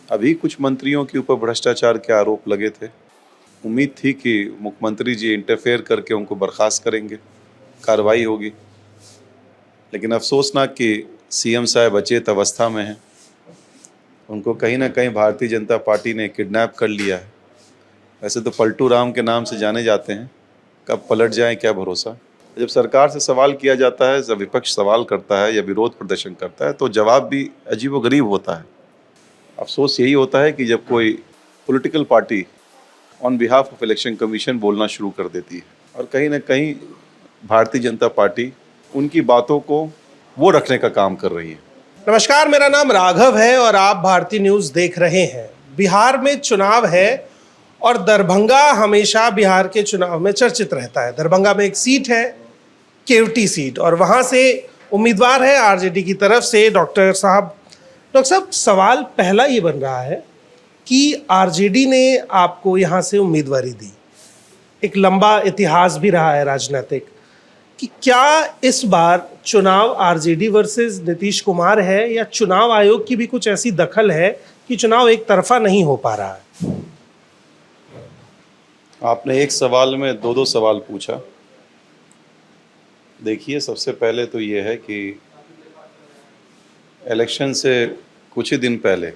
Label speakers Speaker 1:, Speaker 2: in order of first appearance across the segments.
Speaker 1: अभी कुछ मंत्रियों के ऊपर भ्रष्टाचार के आरोप लगे थे। उम्मीद थी कि मुख्यमंत्री जी इंटरफेयर करके उनको बर्खास्त करेंगे, कार्रवाई होगी। लेकिन अफसोसनाक कि सीएम साहब अचेत अवस्था में हैं। उनको कहीं ना कहीं भारतीय जनता पार्टी ने किडनैप कर लिया है। वैसे तो पलटू राम के नाम से जाने जाते हैं, कब पलट जाए क्या भरोसा। जब सरकार से सवाल किया जाता है, जब विपक्ष सवाल करता है या विरोध प्रदर्शन करता है, तो जवाब भी अजीबोगरीब होता है। अफसोस यही होता है कि जब कोई political party on behalf of election commission बोलना शुरू कर देती है, और कहीं ना कहीं भारतीय जनता पार्टी उनकी बातों को वो रखने का काम कर रही है।
Speaker 2: नमस्कार, मेरा नाम राघव है और आप भारतीय न्यूज़ देख रहे हैं। बिहार में चुनाव है और दरभंगा हमेशा बिहार के चुनाव में चर्चित रहता है। दरभंगा में एक सीट है, केवटी सीट, और वहाँ से उम्मीदवार है आरजेडी की तरफ से डॉक्टर साहब। सवाल पहला ये बन रहा है कि आरजेडी ने आपको यहाँ से उम्मीदवारी दी, एक लंबा इतिहास भी रहा है राजनीतिक, कि क्या इस बार चुनाव आरजेडी वर्सेस नीतीश कुमार है या चुनाव आयोग की भी कुछ ऐसी दखल है कि चुनाव एक तरफा नहीं हो पा रहा है?
Speaker 1: आपने एक सवाल में दो सवाल पूछा। देखिए, सबसे पहले तो ये है कि इलेक्शन से कुछ ही दिन पहले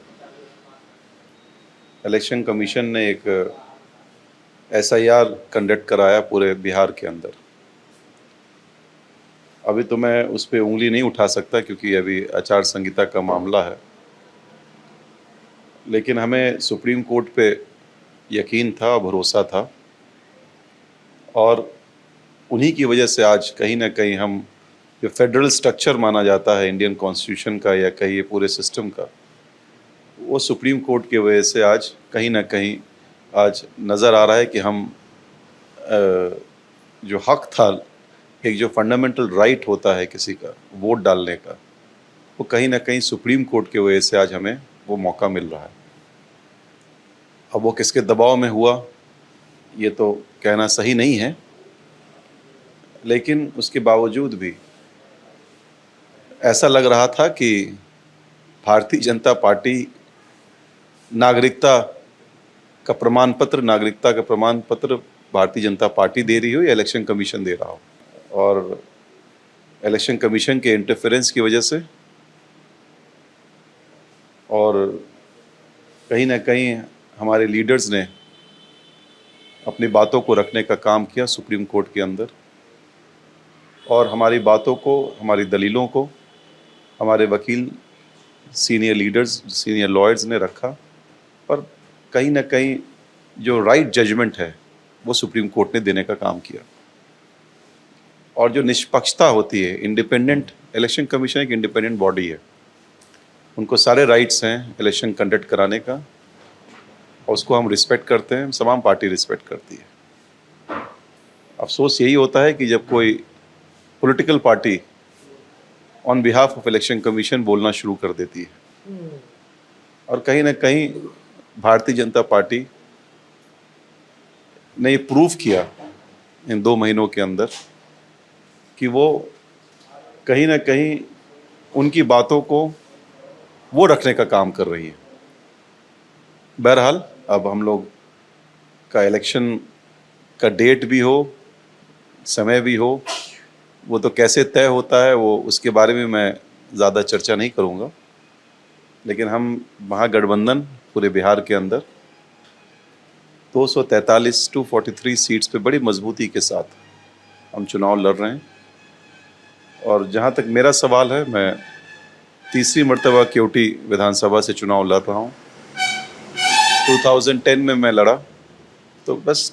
Speaker 1: इलेक्शन कमीशन ने एक एसआईआर कंडक्ट कराया पूरे बिहार के अंदर। अभी तो मैं उस पर उंगली नहीं उठा सकता क्योंकि अभी आचार संहिता का मामला है, लेकिन हमें सुप्रीम कोर्ट पे यकीन था, भरोसा था, और उन्हीं की वजह से आज कहीं ना कहीं हम जो फेडरल स्ट्रक्चर माना जाता है इंडियन कॉन्स्टिट्यूशन का या कहिए पूरे सिस्टम का, वो सुप्रीम कोर्ट की वजह से आज कहीं ना कहीं आज नज़र आ रहा है कि हम जो हक था, एक जो फंडामेंटल राइट होता है किसी का वोट डालने का, वो कहीं ना कहीं सुप्रीम कोर्ट की वजह से आज हमें वो मौका मिल रहा है। अब वो किसके दबाव में हुआ ये तो कहना सही नहीं है, लेकिन उसके बावजूद भी ऐसा लग रहा था कि भारतीय जनता पार्टी नागरिकता का प्रमाण पत्र भारतीय जनता पार्टी दे रही हो या इलेक्शन कमीशन दे रहा हो, और इलेक्शन कमीशन के इंटरफेरेंस की वजह से और कहीं ना कहीं हमारे लीडर्स ने अपनी बातों को रखने का काम किया सुप्रीम कोर्ट के अंदर, और हमारी बातों को, हमारी दलीलों को हमारे वकील, सीनियर लीडर्स, सीनियर लॉयर्स ने रखा, पर कहीं ना कहीं जो राइट जजमेंट है वो सुप्रीम कोर्ट ने देने का काम किया। और जो निष्पक्षता होती है, इंडिपेंडेंट इलेक्शन कमीशन एक इंडिपेंडेंट बॉडी है, उनको सारे राइट्स हैं इलेक्शन कंडक्ट कराने का, और उसको हम रिस्पेक्ट करते हैं, तमाम पार्टी रिस्पेक्ट करती है। अफसोस यही होता है कि जब कोई political party on behalf of election commission बोलना शुरू कर देती है, और कहीं ना कहीं भारतीय जनता पार्टी ने ये प्रूव किया इन 2 महीनों के अंदर कि वो कहीं ना कहीं उनकी बातों को वो रखने का काम कर रही है। बहरहाल, अब हम लोग का इलेक्शन का डेट भी हो, समय भी हो, वो तो कैसे तय होता है वो उसके बारे में मैं ज़्यादा चर्चा नहीं करूँगा, लेकिन हम महागठबंधन पूरे बिहार के अंदर 243 टू 43 सीट्स पे बड़ी मजबूती के साथ हम चुनाव लड़ रहे हैं। और जहाँ तक मेरा सवाल है, मैं तीसरी मर्तबा केवटी विधानसभा से चुनाव लड़ रहा हूँ। 2010 में मैं लड़ा तो बस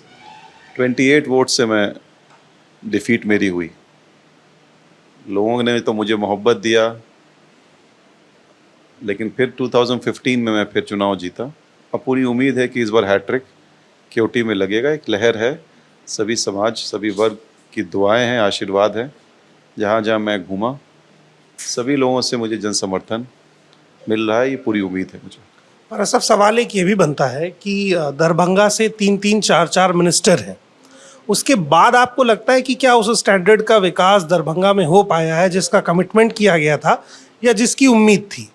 Speaker 1: 28 वोट से मैं डिफीट मेरी हुई। लोगों ने तो मुझे मोहब्बत दिया, लेकिन फिर 2015 में मैं फिर चुनाव जीता। अब पूरी उम्मीद है कि इस बार हैट्रिक केवटी में लगेगा। एक लहर है, सभी समाज, सभी वर्ग की दुआएं हैं, आशीर्वाद है। जहाँ जहाँ मैं घूमा सभी लोगों से मुझे जन समर्थन मिल रहा है, ये पूरी उम्मीद है मुझे।
Speaker 2: पर सब सवाल एक ये भी बनता है कि दरभंगा से 3-3, 4-4 मिनिस्टर हैं, उसके बाद आपको लगता है कि क्या उस स्टैंडर्ड का विकास दरभंगा में हो पाया है जिसका कमिटमेंट किया गया था या जिसकी उम्मीद थी?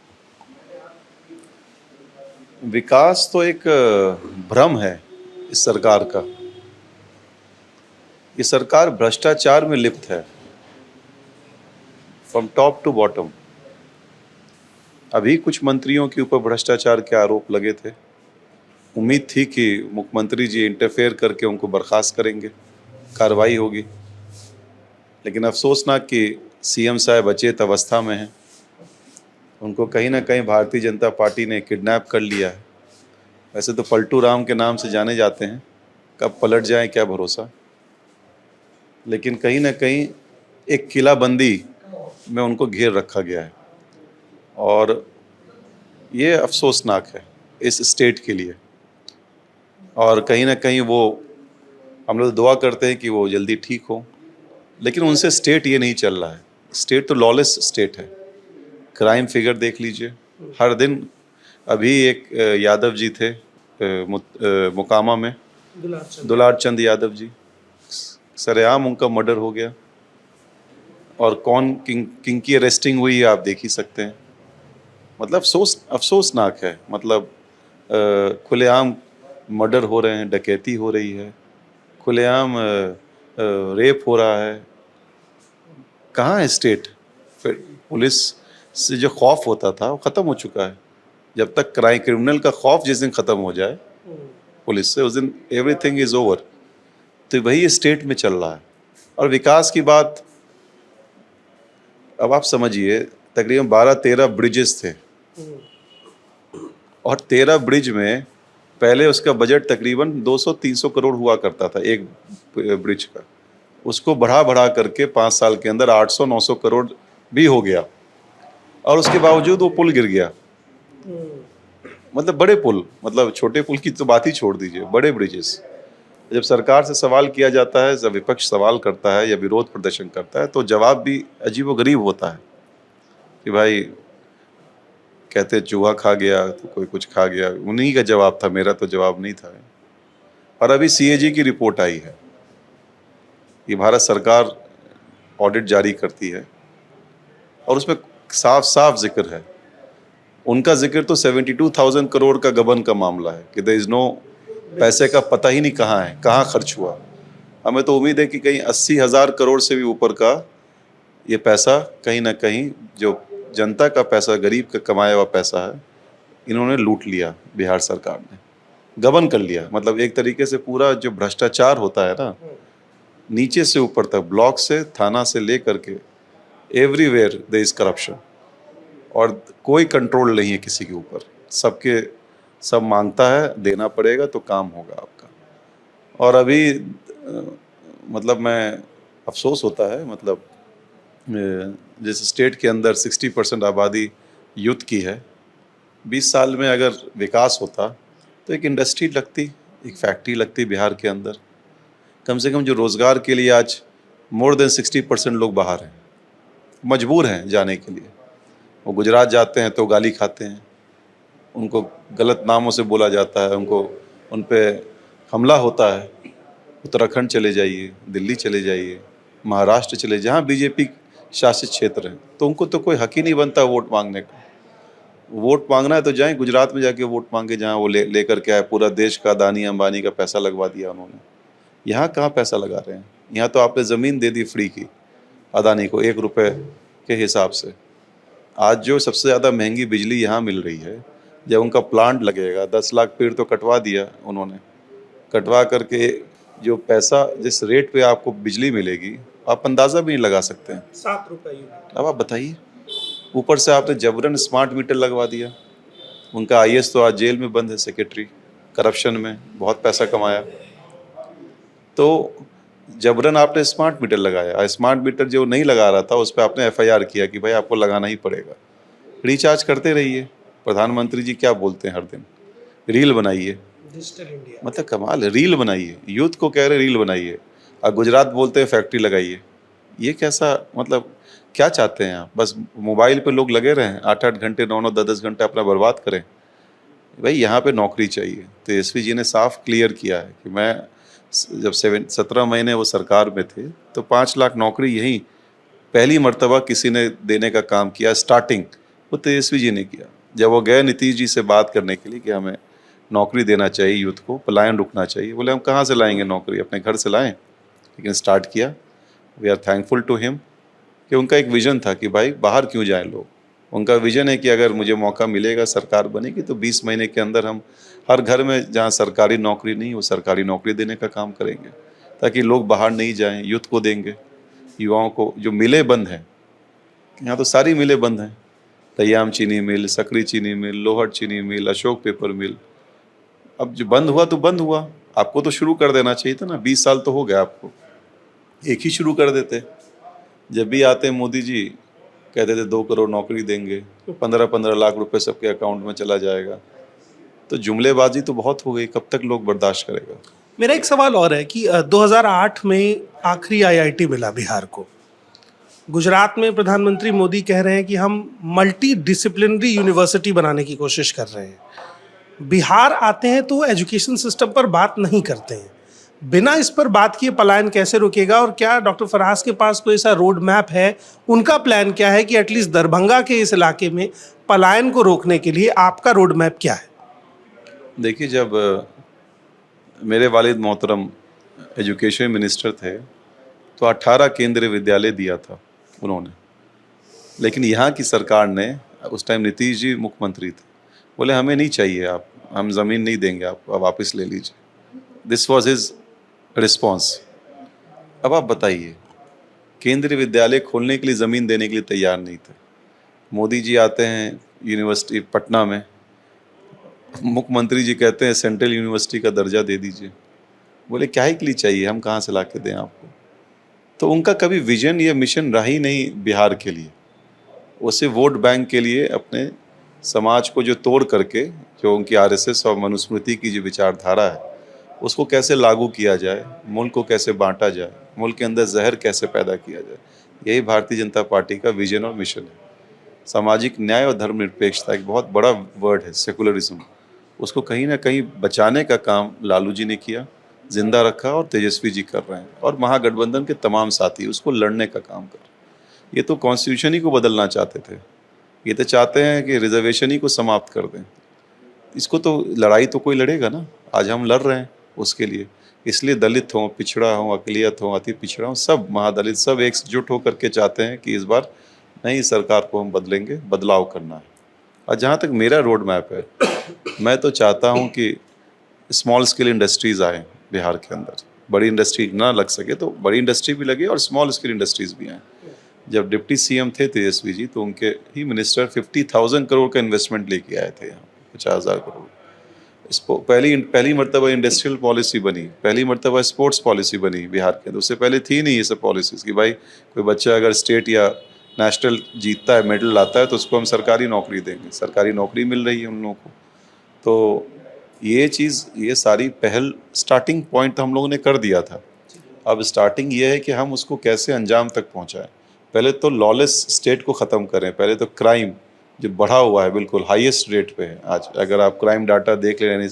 Speaker 1: विकास तो एक भ्रम है इस सरकार का। ये सरकार भ्रष्टाचार में लिप्त है, फ्रॉम टॉप टू बॉटम। अभी कुछ मंत्रियों के ऊपर भ्रष्टाचार के आरोप लगे थे। उम्मीद थी कि मुख्यमंत्री जी इंटरफेयर करके उनको बर्खास्त करेंगे, कार्रवाई होगी। लेकिन अफसोसनाक कि सीएम साहब अचेत अवस्था में हैं। उनको कहीं ना कहीं भारतीय जनता पार्टी ने किडनैप कर लिया है। वैसे तो पलटू राम के नाम से जाने जाते हैं, कब पलट जाए क्या भरोसा। लेकिन कहीं ना कहीं एक किलाबंदी में उनको घेर रखा गया है और ये अफसोसनाक है इस स्टेट के लिए। और कहीं ना कहीं वो, हम लोग दुआ करते हैं कि वो जल्दी ठीक हो, लेकिन उनसे स्टेट ये नहीं चल रहा है। स्टेट तो लॉलेस स्टेट है। क्राइम फिगर देख लीजिए, हर दिन। अभी एक यादव जी थे मुकामा में, दुलार चंद यादव जी, सरेआम उनका मर्डर हो गया। और कौन किंग की अरेस्टिंग हुई है आप देख ही सकते हैं। मतलब अफसोसनाक है। मतलब खुलेआम मर्डर हो रहे हैं, डकैती हो रही है, खुलेआम रेप हो रहा है। कहाँ है स्टेट? फिर पुलिस से जो खौफ होता था वो ख़त्म हो चुका है। जब तक क्रिमिनल का खौफ जिस दिन ख़त्म हो जाए पुलिस से, उस दिन एवरीथिंग इज़ ओवर। तो वही स्टेट में चल रहा है। और विकास की बात, अब आप समझिए, तकरीबन 12-13 ब्रिजेस थे और 13 ब्रिज में पहले उसका बजट तकरीबन 200-300 करोड़ हुआ करता था एक ब्रिज का। उसको बढ़ा बढ़ा करके 5 साल के अंदर 800-900 करोड़ भी हो गया और उसके बावजूद वो पुल गिर गया। मतलब बड़े पुल, मतलब छोटे पुल की तो बात ही छोड़ दीजिए, बड़े ब्रिजेस। जब सरकार से सवाल किया जाता है, जब विपक्ष सवाल करता है या विरोध प्रदर्शन करता है, तो जवाब भी अजीबोगरीब होता है कि भाई कहते चूहा खा गया तो कोई कुछ खा गया। उन्हीं का जवाब था, मेरा तो जवाब नहीं था। और अभी सीएजी की रिपोर्ट आई है कि भारत सरकार ऑडिट जारी करती है और उसमें साफ साफ जिक्र है, उनका जिक्र तो 72,000 करोड़ का गबन का मामला है कि देयर इज नो, पैसे का पता ही नहीं कहाँ है, कहाँ खर्च हुआ। हमें तो उम्मीद है कि कहीं 80,000 करोड़ से भी ऊपर का ये पैसा कहीं ना कहीं, जो जनता का पैसा, गरीब का कमाया हुआ पैसा है, इन्होंने लूट लिया। बिहार सरकार ने गबन कर लिया। मतलब एक तरीके से पूरा जो भ्रष्टाचार होता है ना, नीचे से ऊपर तक, ब्लॉक से, थाना से लेकर के, एवरीवेयर देयर इज करप्शन। और कोई कंट्रोल नहीं है किसी के ऊपर। सब मांगता है, देना पड़ेगा तो काम होगा आपका। और अभी मतलब मैं, अफसोस होता है, मतलब जैसे स्टेट के अंदर 60% आबादी यूथ की है। 20 साल में अगर विकास होता तो एक इंडस्ट्री लगती, एक फैक्ट्री लगती बिहार के अंदर। कम से कम जो रोज़गार के लिए आज मोर देन 60% लोग बाहर हैं, मजबूर हैं जाने के लिए। वो गुजरात जाते हैं तो गाली खाते हैं, उनको गलत नामों से बोला जाता है, उन पे हमला होता है। उत्तराखंड चले जाइए, दिल्ली चले जाइए, महाराष्ट्र चले, जहाँ बीजेपी शासित क्षेत्र हैं, तो उनको तो कोई हक ही नहीं बनता वोट मांगने का। वोट मांगना है तो जाएं गुजरात में जाके वोट मांगे, जहाँ वो लेकर के आए। पूरा देश का अदानी अंबानी का पैसा लगवा दिया उन्होंने। यहाँ कहाँ पैसा लगा रहे हैं? यहाँ तो आपने ज़मीन दे दी फ्री की अदानी को, 1 रुपये के हिसाब से। आज जो सबसे ज़्यादा महंगी बिजली यहाँ मिल रही है, जब उनका प्लांट लगेगा, 10 लाख पेड़ तो कटवा दिया उन्होंने। कटवा करके जो पैसा, जिस रेट पे आपको बिजली मिलेगी, आप अंदाज़ा भी नहीं लगा सकते हैं।
Speaker 2: 7 रुपये यूनिट।
Speaker 1: अब आप बताइए, ऊपर से आपने जबरन स्मार्ट मीटर लगवा दिया। उनका आईएएस तो आज जेल में बंद है, सेक्रेटरी, करप्शन में बहुत पैसा कमाया। तो जबरन आपने स्मार्ट मीटर लगाया। स्मार्ट मीटर जो नहीं लगा रहा था उस पर आपने एफआईआर किया कि भाई आपको लगाना ही पड़ेगा। रिचार्ज करते रहिए। प्रधानमंत्री जी क्या बोलते हैं हर दिन? रील बनाइए।
Speaker 2: डिजिटल इंडिया,
Speaker 1: मतलब कमाल है, रील बनाइए। यूथ को कह रहे रील बनाइए, और गुजरात बोलते हैं फैक्ट्री लगाइए। ये कैसा, मतलब क्या चाहते हैं आप? बस मोबाइल पे लोग लगे रहें, 8-8 घंटे, 9-9, 10-10 घंटे अपना बर्बाद करें? भाई यहाँ पे नौकरी चाहिए। तो एसपी जी ने साफ क्लियर किया है कि मैं जब 17 महीने वो सरकार में थे तो 5 लाख नौकरी यहीं पहली मर्तबा किसी ने देने का काम किया, स्टार्टिंग वो तेजस्वी जी ने किया। जब वो गए नीतीश जी से बात करने के लिए कि हमें नौकरी देना चाहिए यूथ को, पलायन रुकना चाहिए, बोले हम कहाँ से लाएंगे नौकरी, अपने घर से लाएं। लेकिन स्टार्ट किया। We are thankful to him कि उनका एक विजन था कि भाई बाहर क्यों जाएं लोग। उनका विजन है कि अगर मुझे मौका मिलेगा, सरकार बनेगी, तो 20 महीने के अंदर हम हर घर में जहाँ सरकारी नौकरी नहीं वो सरकारी नौकरी देने का काम करेंगे, ताकि लोग बाहर नहीं जाएं। यूथ को देंगे, युवाओं को। जो मिलें बंद हैं, यहाँ तो सारी मिलें बंद हैं, तैयाम चीनी मिल, सकरी चीनी मिल, लोहट चीनी मिल, अशोक पेपर मिल। अब जो बंद हुआ तो बंद हुआ, आपको तो शुरू कर देना चाहिए था ना। 20 साल तो हो गया आपको, एक ही शुरू कर देते। जब भी आते मोदी जी कहते थे 2 करोड़ नौकरी देंगे, 15-15 लाख रुपए सबके अकाउंट में चला जाएगा। तो जुमलेबाजी तो बहुत हो गई, कब तक लोग बर्दाश्त करेगा।
Speaker 2: मेरा एक सवाल और है कि 2008 में आखिरी आईआईटी मिला बिहार को। गुजरात में प्रधानमंत्री मोदी कह रहे हैं कि हम मल्टी डिसिप्लिनरी यूनिवर्सिटी बनाने की कोशिश कर रहे हैं। बिहार आते हैं तो एजुकेशन सिस्टम पर बात नहीं करते हैं। बिना इस पर बात किए पलायन कैसे रुकेगा, और क्या डॉक्टर फराज के पास कोई ऐसा रोड मैप है, उनका प्लान क्या है कि एटलीस्ट दरभंगा के इस इलाके में पलायन को रोकने के लिए आपका रोड मैप क्या है?
Speaker 1: देखिए, जब मेरे वालिद मोहतरम एजुकेशन मिनिस्टर थे तो 18 केंद्रीय विद्यालय दिया था उन्होंने। लेकिन यहाँ की सरकार ने, उस टाइम नीतीश जी मुख्यमंत्री थे, बोले हमें नहीं चाहिए, आप हम ज़मीन नहीं देंगे, आप वापस ले लीजिए। This was his response. अब आप बताइए, केंद्रीय विद्यालय खोलने के लिए ज़मीन देने के लिए तैयार नहीं थे। मोदी जी आते हैं यूनिवर्सिटी पटना में, मुख्यमंत्री जी कहते हैं सेंट्रल यूनिवर्सिटी का दर्जा दे दीजिए। बोले क्या ही के लिए चाहिए, हम कहाँ से ला के दें आपको। तो उनका कभी विजन या मिशन रहा ही नहीं बिहार के लिए। उसे वोट बैंक के लिए, अपने समाज को जो तोड़ करके, जो उनकी आरएसएस और मनुस्मृति की जो विचारधारा है उसको कैसे लागू किया जाए, मुल्क को कैसे बांटा जाए, मुल्क के अंदर जहर कैसे पैदा किया जाए, यही भारतीय जनता पार्टी का विजन और मिशन है। सामाजिक न्याय और धर्मनिरपेक्षता एक बहुत बड़ा वर्ड है, सेकुलरिज्म। उसको कहीं ना कहीं बचाने का काम लालू जी ने किया, जिंदा रखा, और तेजस्वी जी कर रहे हैं, और महागठबंधन के तमाम साथी उसको लड़ने का काम कर रहे हैं। ये तो कॉन्स्टिट्यूशन ही को बदलना चाहते थे, ये तो चाहते हैं कि रिजर्वेशन ही को समाप्त कर दें। इसको तो लड़ाई तो कोई लड़ेगा ना, आज हम लड़ रहे हैं उसके लिए। इसलिए दलित हों, पिछड़ा हों, अकलियत हों, अति पिछड़ा हों, सब महादलित सब एकजुट होकर के चाहते हैं कि इस बार नई सरकार को हम बदलेंगे, बदलाव करना है। और जहाँ तक मेरा रोड मैप है, मैं तो चाहता हूँ कि स्मॉल स्केल इंडस्ट्रीज़ आए बिहार के अंदर। बड़ी इंडस्ट्री ना लग सके तो बड़ी इंडस्ट्री भी लगे और स्मॉल स्केल इंडस्ट्रीज़ भी आएँ। जब डिप्टी सीएम थे तेजस्वी जी, तो उनके ही मिनिस्टर 50,000 करोड़ का इन्वेस्टमेंट लेके आए थे यहाँ, 50,000 करोड़। इसको पहली मरतबा इंडस्ट्रियल पॉलिसी बनी, पहली मरतबा स्पोर्ट्स पॉलिसी बनी बिहार के अंदर। उससे पहले थी नहीं ये सब पॉलिसीज़ कि भाई कोई बच्चा अगर स्टेट या नेशनल जीतता है, मेडल लाता है, तो उसको हम सरकारी नौकरी देंगे। सरकारी नौकरी मिल रही है उन लोगों को। तो ये चीज़, ये सारी पहल, स्टार्टिंग पॉइंट तो हम लोगों ने कर दिया था। अब स्टार्टिंग ये है कि हम उसको कैसे अंजाम तक पहुँचाएँ। पहले तो लॉलेस स्टेट को ख़त्म करें, पहले तो क्राइम जो बढ़ा हुआ है बिल्कुल हाईएस्ट रेट पे है आज। अगर आप क्राइम डाटा देख लें,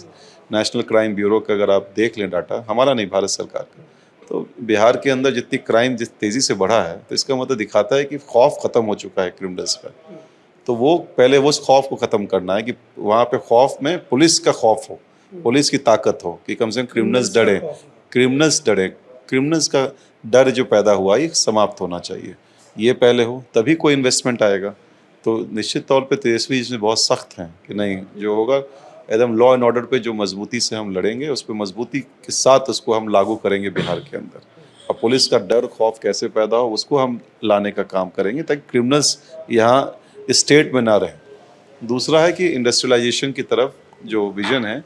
Speaker 1: नेशनल क्राइम ब्यूरो का अगर आप देख लें डाटा, हमारा नहीं भारत सरकार का, तो बिहार के अंदर जितनी क्राइम जिस तेज़ी से बढ़ा है, तो इसका मतलब दिखाता है कि खौफ ख़त्म हो चुका है क्रिमिनल्स का। तो वो पहले वो उस खौफ को ख़त्म करना है कि वहाँ पे खौफ में पुलिस का खौफ हो, पुलिस की ताकत हो, कि कम से कम क्रिमिनल्स डरें, क्रिमिनल्स का डर जो पैदा हुआ ये समाप्त होना चाहिए। ये पहले हो, तभी कोई इन्वेस्टमेंट आएगा। तो निश्चित तौर पे तेजस्वी इसमें बहुत सख्त हैं कि नहीं, जो होगा एकदम लॉ एंड ऑर्डर पे जो मजबूती से हम लड़ेंगे, उस पर मजबूती के साथ उसको हम लागू करेंगे बिहार के अंदर। और पुलिस का डर खौफ कैसे पैदा हो उसको हम लाने का काम करेंगे, ताकि क्रिमिनल्स यहाँ स्टेट में ना रहें। दूसरा है कि इंडस्ट्रियलाइजेशन की तरफ जो विजन है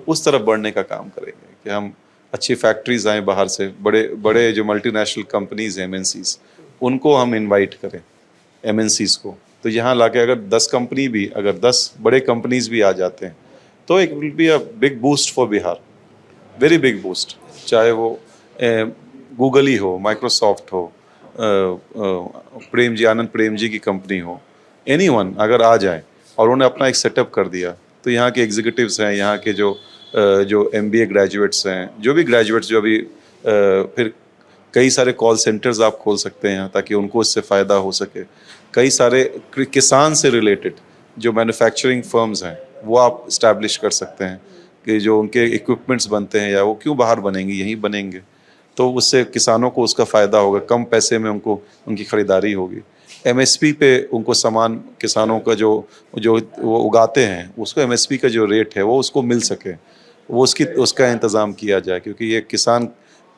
Speaker 1: उस तरफ बढ़ने का काम करेंगे, कि हम अच्छी फैक्ट्रीज आएँ बाहर से, बड़े बड़े जो मल्टीनेशनल कंपनीज हैं, MNCs, उनको हम इनवाइट करें, MNCs को। तो यहाँ लाके अगर 10 कंपनी भी, अगर 10 बड़े कंपनीज भी आ जाते हैं, तो एक will be a big boost for Bihar, very big boost. चाहे वो गूगल ही हो, माइक्रोसॉफ्ट हो, प्रेम जी, आनंद प्रेम जी की कंपनी हो, एनीवन अगर आ जाए और उन्होंने अपना एक सेटअप कर दिया, तो यहाँ के एग्जीक्यूटिव्स हैं, यहाँ के जो MBA ग्रेजुएट्स हैं, जो भी ग्रेजुएट्स, जो अभी फिर कई सारे कॉल सेंटर्स आप खोल सकते हैं यहाँ, ताकि उनको इससे फ़ायदा हो सके। कई सारे किसान से रिलेटेड जो मैन्युफैक्चरिंग फर्म्स हैं वो आप इस्टेब्लिश कर सकते हैं कि जो उनके इक्विपमेंट्स बनते हैं या वो क्यों बाहर बनेंगे, यहीं बनेंगे। तो उससे किसानों को उसका फ़ायदा होगा, कम पैसे में उनको उनकी ख़रीदारी होगी। एमएसपी पे उनको सामान किसानों का जो जो वो उगाते हैं उसको एमएसपी का जो रेट है वो उसको मिल सके, वो उसका इंतज़ाम किया जाए, क्योंकि ये किसान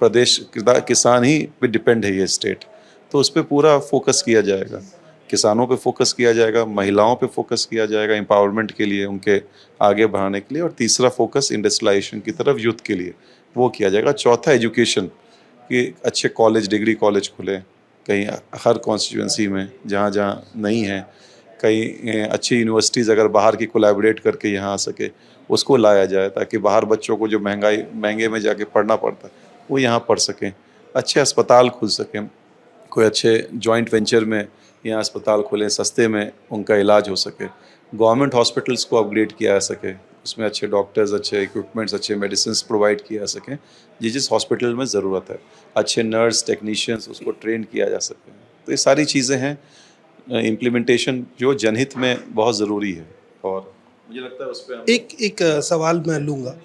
Speaker 1: प्रदेश किसान ही पे डिपेंड है ये स्टेट। तो उस पर पूरा फोकस किया जाएगा, किसानों पे फोकस किया जाएगा, महिलाओं पे फोकस किया जाएगा एम्पावरमेंट के लिए, उनके आगे बढ़ाने के लिए। और तीसरा फोकस इंडस्ट्रियलाइजेशन की तरफ यूथ के लिए वो किया जाएगा। चौथा एजुकेशन, कि अच्छे कॉलेज, डिग्री कॉलेज खुले कहीं हर कॉन्स्टिट्यूंसी में, जहाँ जहाँ नहीं है, कहीं अच्छी यूनिवर्सिटीज़ अगर बाहर की कोलैबोरेट करके यहाँ आ सके उसको लाया जाए, ताकि बाहर बच्चों को जो महंगे में जाके पढ़ना पड़ता है वो यहाँ पढ़ सकें। अच्छे अस्पताल खुल सकें, कोई अच्छे जॉइंट वेंचर में यहाँ अस्पताल खोलें, सस्ते में उनका इलाज हो सके। गवर्नमेंट हॉस्पिटल्स को अपग्रेड किया जा सके, उसमें अच्छे डॉक्टर्स, अच्छे इक्विपमेंट्स, अच्छे मेडिसिन प्रोवाइड किया जा सकें जिस हॉस्पिटल में ज़रूरत है। अच्छे नर्स, टेक्नीशियंस, उसको ट्रेन किया जा सके। तो ये सारी चीज़ें हैं इम्प्लीमेंटेशन जो जनहित में बहुत ज़रूरी है। और मुझे लगता है उस पर
Speaker 2: एक सवाल मैं लूँगा।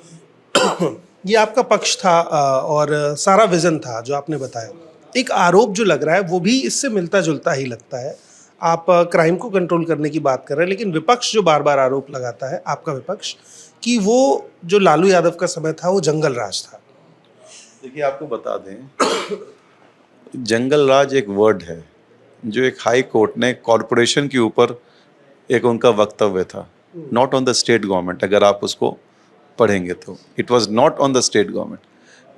Speaker 2: ये आपका पक्ष था और सारा विज़न था जो आपने बताया। एक आरोप जो लग रहा है वो भी इससे मिलता जुलता ही लगता है। आप क्राइम को कंट्रोल करने की बात कर रहे हैं, लेकिन विपक्ष जो बार बार आरोप लगाता है, आपका विपक्ष, कि वो जो लालू यादव का समय था वो जंगल राज था।
Speaker 1: देखिए, आपको बता दें, जंगल राज एक वर्ड है जो एक हाई कोर्ट ने कॉरपोरेशन के ऊपर एक उनका वक्तव्य था, not on the state government. अगर आप उसको पढ़ेंगे तो it was not on the state government.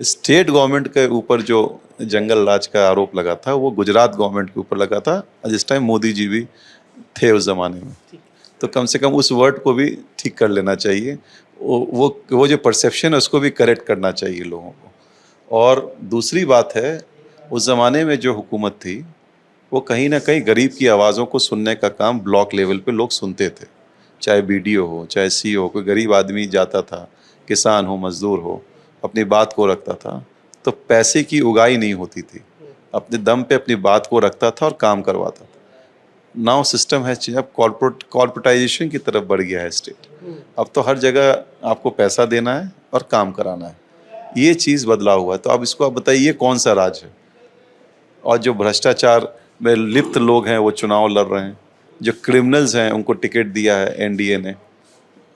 Speaker 1: State government के ऊपर जो जंगल राज का आरोप लगा था वो गुजरात गवर्नमेंट के ऊपर लगा था, जिस टाइम मोदी जी भी थे उस ज़माने में। तो कम से कम उस वर्ड को भी ठीक कर लेना चाहिए, वो जो परसेप्शन है उसको भी करेक्ट करना चाहिए लोगों को। और दूसरी बात है, उस ज़माने में जो हुकूमत थी वो कहीं ना कहीं गरीब की आवाज़ों को सुनने का काम ब्लॉक लेवल पे लोग सुनते थे। चाहे बीडीओ हो, चाहे सीओ हो, कोई गरीब आदमी जाता था, किसान हो, मजदूर हो, अपनी बात को रखता था, तो पैसे की उगाही नहीं होती थी, अपने दम पे अपनी बात को रखता था और काम करवाता था। नाउ सिस्टम है, अब कॉर्पोरेटाइजेशन की तरफ बढ़ गया है स्टेट। अब तो हर जगह आपको पैसा देना है और काम कराना है, ये चीज़ बदला हुआ है। तो अब इसको आप बताइए, ये कौन सा राज है? और जो भ्रष्टाचार में लिप्त लोग हैं वो चुनाव लड़ रहे हैं, जो क्रिमिनल्स हैं उनको टिकट दिया है एनडीए ने,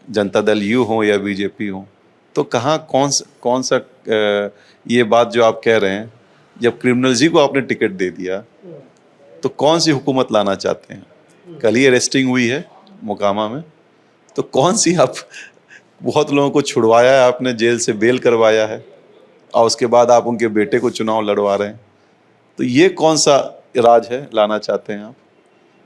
Speaker 1: जनता दल यू हो या बीजेपी हो। तो कहाँ कौन सा ये बात जो आप कह रहे हैं, जब क्रिमिनल्स ही को आपने टिकट दे दिया तो कौन सी हुकूमत लाना चाहते हैं? कल ही अरेस्टिंग हुई है मोकामा में, तो कौन सी आप, बहुत लोगों को छुड़वाया है आपने, जेल से बेल करवाया है, और उसके बाद आप उनके बेटे को चुनाव लड़वा रहे हैं। तो ये कौन सा राज है लाना चाहते हैं आप?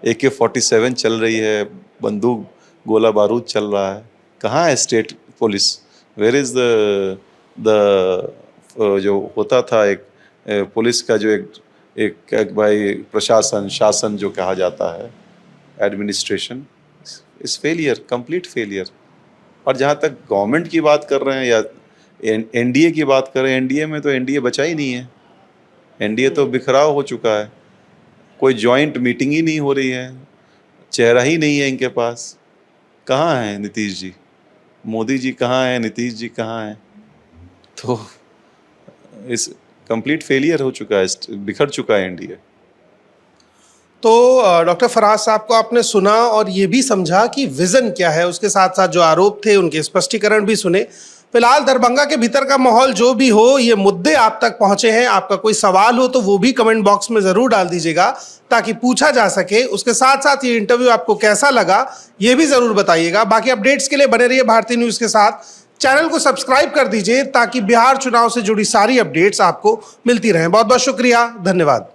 Speaker 1: AK-47 चल रही है, बंदूक गोला बारूद चल रहा है, कहाँ है state police? Where is the जो होता था एक पुलिस का जो एक भाई प्रशासन, शासन जो कहा जाता है, एडमिनिस्ट्रेशन इस फेलियर, कंप्लीट फेलियर। और जहाँ तक गवर्नमेंट की बात कर रहे हैं या एनडीए की बात कर रहे हैं, एनडीए में तो एनडीए बचा ही नहीं है। एनडीए तो बिखराव हो चुका है, कोई जॉइंट मीटिंग ही नहीं हो रही है, चेहरा ही नहीं है इनके पास। कहाँ है नीतीश जी? मोदी जी कहाँ हैं? नीतीश जी कहाँ हैं? तो इस कंप्लीट फेलियर हो चुका है, बिखर चुका है एनडीए।
Speaker 2: तो डॉक्टर फराज साहब को आपने सुना और ये भी समझा कि विजन क्या है, उसके साथ साथ जो आरोप थे उनके स्पष्टीकरण भी सुने। फिलहाल दरभंगा के भीतर का माहौल जो भी हो, ये मुद्दे आप तक पहुंचे हैं। आपका कोई सवाल हो तो वो भी कमेंट बॉक्स में ज़रूर डाल दीजिएगा ताकि पूछा जा सके। उसके साथ साथ ये इंटरव्यू आपको कैसा लगा ये भी ज़रूर बताइएगा। बाकी अपडेट्स के लिए बने रहिए भारतीय न्यूज़ के साथ। चैनल को सब्सक्राइब कर दीजिए ताकि बिहार चुनाव से जुड़ी सारी अपडेट्स आपको मिलती रहें। बहुत बहुत शुक्रिया, धन्यवाद।